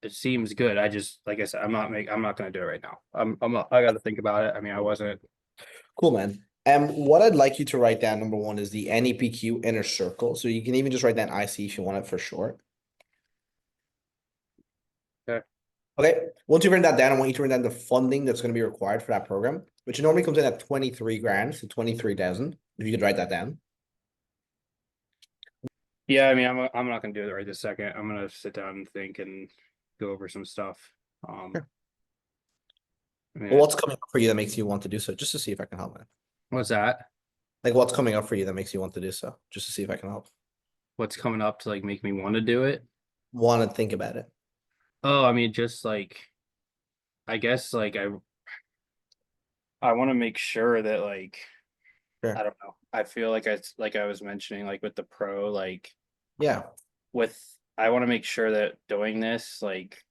it seems good. I just, like I said, I'm not gonna do it right now. I got to think about it. I mean, I wasn't. Cool, man. What I'd like you to write down, number one, is the NEPQ inner circle. So you can even just write down IC if you want it for short. Okay. Okay. Once you've written that down, I want you to write down the funding that's going to be required for that program, which normally comes in at 23 grand, so 23,000. If you could write that down. Yeah, I mean, I'm not gonna do it right this second. I'm gonna sit down and think and go over some stuff. Sure. I mean, Well, what's coming up for you that makes you want to do so? Just to see if I can help, man. what's that? Like, what's coming up for you that makes you want to do so? Just to see if I can help. What's coming up to like make me want to do it? Want to think about it. Oh, I mean, just like I guess like I want to make sure that like Sure. I don't know. I feel like I was mentioning like with the pro like Yeah. with I want to make sure that doing this like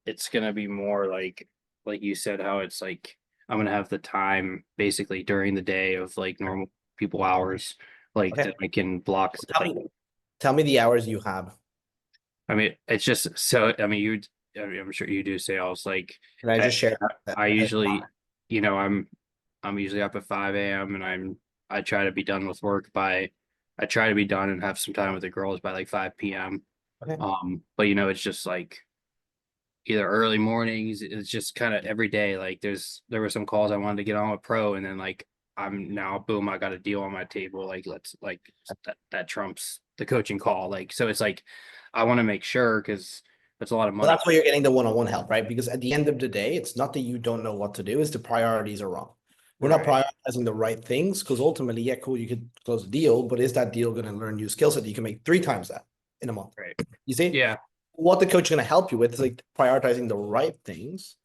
it's gonna be more like you said how it's like I'm gonna have the time basically during the day of like normal people hours like Okay. that I can block like Tell me the hours you have. I mean it's just so I mean I'm sure you do sales like Can I I just share that? I usually you know I'm usually up at 5 a.m. and I try to be done with work by I try to be done and have some time with the girls by like 5 p.m. Okay. But you know it's just like either early mornings. It's just kind of every day. Like there were some calls I wanted to get on with pro, and then like I'm now boom, I got a deal on my table. Like let's like that trumps the coaching call. Like so, it's like I want to make sure because it's a lot of Well, money. that's why you're getting the one-on-one help, right? Because at the end of the day, it's not that you don't know what to do, it's the priorities are wrong. We're not Right. prioritizing the right things because ultimately, yeah, cool, you could close a deal, but is that deal going to learn new skill set that you can make three times that in a month? Right. You see, Yeah. what the coach is going to help you with is like prioritizing the right things.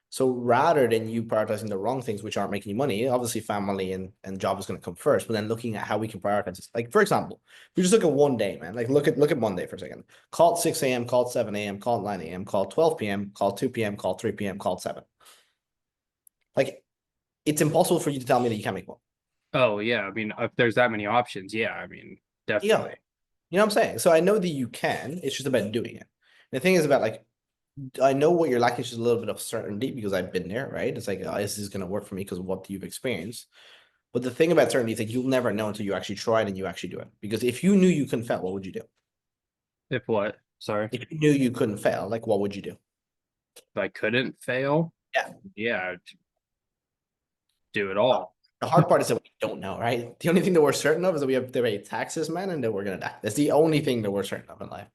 So rather than you prioritizing the wrong things, which aren't making you money, obviously family and job is going to come first. But then looking at how we can prioritize this. Like for example, if you just look at one day, man, like look at Monday for a second. Call at 6 a.m., call at 7 a.m., call at 9 a.m., call at 12 p.m., call 2 p.m., call 3 p.m., call 7. Like it's impossible for you to tell me that you can't make one. Oh yeah. I mean, if there's that many options, yeah. I mean, Yeah. definitely. You know what I'm saying? So I know that you can. It's just about doing it. The thing is about like I know what you're lacking is just a little bit of certainty because I've been there, right? It's like, oh, is this going to work for me because of what you've experienced? But the thing about certainty is like you'll never know until you actually try it and you actually do it. Because if you knew you couldn't fail, what would you do? If what? Sorry. If you knew you couldn't fail, like what would you do? If I couldn't fail, Yeah. yeah, I'd do it all. The hard part is that we don't know, right? The only thing that we're certain of is that we have to pay taxes, man, and that we're gonna die. That's the only thing that we're certain of in life.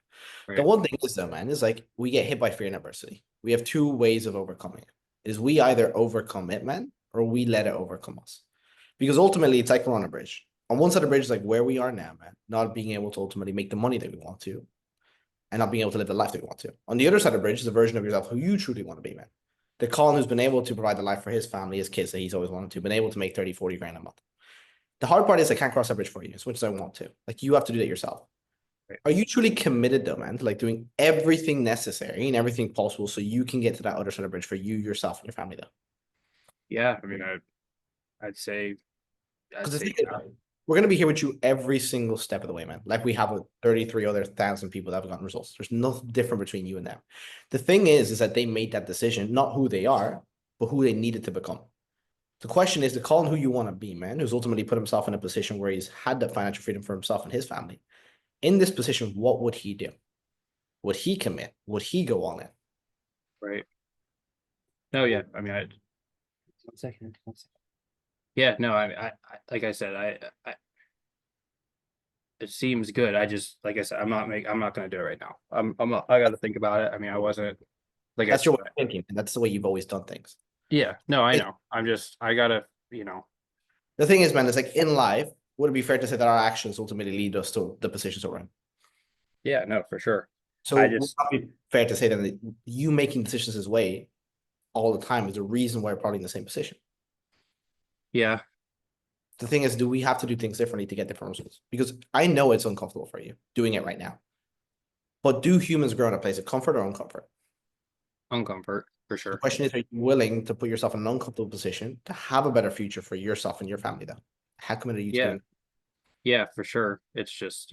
The Right. one thing is though, man, is like we get hit by fear in adversity. We have two ways of overcoming it. Is we either overcome it, man, or we let it overcome us. Because ultimately it's like we're on a bridge. On one side of the bridge is like where we are now, man, not being able to ultimately make the money that we want to, and not being able to live the life that we want to. On the other side of the bridge is the version of yourself who you truly want to be, man. The Colin who's been able to provide the life for his family, his kids that he's always wanted to, been able to make 30, 40 grand a month. The hard part is I can't cross that bridge for you as much as I want to. Like you have to do that yourself. Right. Are you truly committed though, man, to like doing everything necessary and everything possible so you can get to that other side of the bridge for you, yourself, and your family though? Yeah. I mean, I'd say Because I'd the thing say is, yeah. we're gonna be here with you every single step of the way, man. Like we have with 33 other thousand people that have gotten results. There's nothing different between you and them. The thing is that they made that decision, not who they are, but who they needed to become. The question is to call him who you want to be, man, who's ultimately put himself in a position where he's had that financial freedom for himself and his family. In this position, what would he do? Would he commit? Would he go all in? Right. No, yeah. I mean, I 1 second. 1 second. Yeah, no, I like I said, I it seems good. I just like I said, I'm not gonna do it right now. I got to think about it. I mean, I wasn't like I That's said. your way of thinking, and that's the way you've always done things. Yeah, no, I It, know. I gotta, you know. the thing is, man, it's like in life, would it be fair to say that our actions ultimately lead us to the positions we're in? Yeah, no, for sure. So I would it just, not be fair to say that you making decisions this way all the time is the reason why you're probably in the same position? yeah, The thing is, do we have to do things differently to get different results? Because I know it's uncomfortable for you doing it right now. But do humans grow in a place of comfort or uncomfort? uncomfort for The sure. question is, are you willing to put yourself in an uncomfortable position to have a better future for yourself and your family, though? How committed are you to Yeah, doing? yeah, for sure. It's just,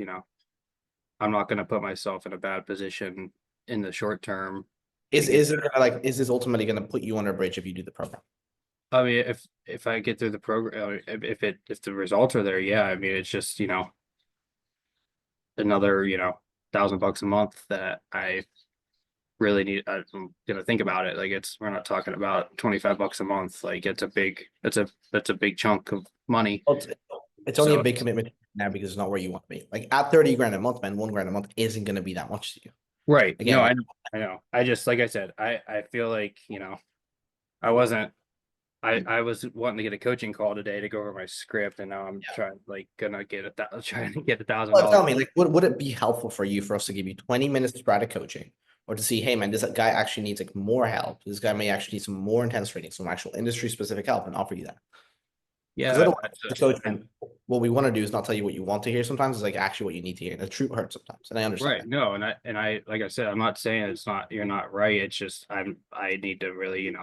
I'm not gonna put myself in a bad position in the short term. Is to get is it gonna like is this ultimately gonna put you under a bridge if you do the program? I mean, if I get through the program, if the results are there, yeah. I mean, it's just another $1,000 a month that I really need. I'm gonna think about it. Like we're not talking about $25 a month. Like that's a big chunk of money. Well, it's only a So big commitment now because it's not where you want to be. Like at 30 grand a month, man, 1 grand a month isn't gonna be that much to you. right, no, Again, like I know. I just like I said, I feel like I wasn't. I was wanting to get a coaching call today to go over my script, and now I'm yeah. trying like gonna get trying to get a thousand Well, dollars. tell me, like, would it be helpful for you for us to give you 20 minutes to private coaching or to see, hey man, this guy actually needs like more help. This guy may actually need some more intense training, some actual industry specific help and offer you that. Because Yeah, otherwise, the coach, man, what we want to do is not tell you what you want to hear sometimes, it's like actually what you need to hear. And the truth hurts sometimes. And I understand right. that. No, and I like I said, I'm not saying it's not you're not right. It's just I need to really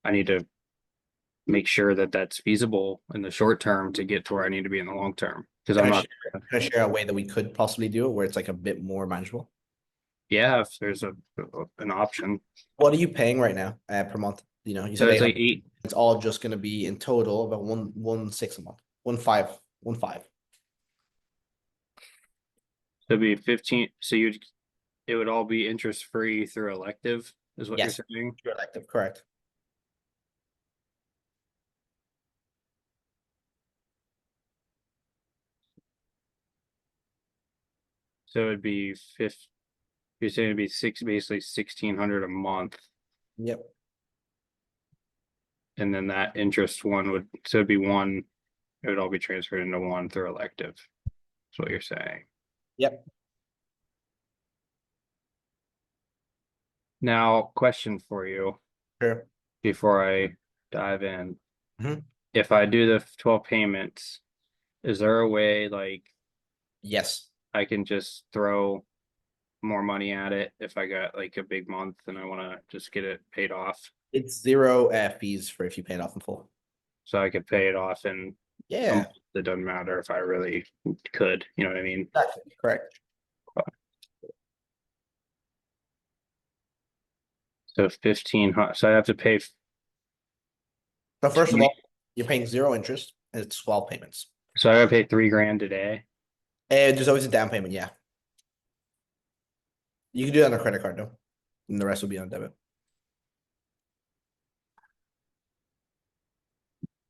I need to make sure that that's feasible in the short term to get to where I need to be in the long term. Because I'm Can I not. share, can I share a way that we could possibly do it where it's like a bit more manageable? Yeah, if there's an option. What are you paying right now per month? You So said it's like 800. eight. It's all just going to be in total about 116 a month, 1.5. So it'd be 15. So it would all be interest free through elective, is what you're Yes, saying. you're elective, correct. So it'd be you're saying it'd be basically 1,600 a month, Yep. and then that interest one so it'd be one. It would all be transferred into one through elective. That's what you're saying. Yep. Now, question for you Sure. before I dive in. Mhm. If I do the 12 payments, is there a way like Yes. I can just throw more money at it if I got like a big month and I want to just get it paid off? It's zero fees for if you pay it off in full. So I could pay it off in a Yeah, month. It doesn't matter if I really could, you know what I mean? exactly. Correct. So 1500. So I have to pay So first of 20. all, you're paying zero interest and it's 12 payments. So I gotta pay 3 grand today. And there's always a down payment, yeah. You can do that on a credit card though. And the rest will be on debit.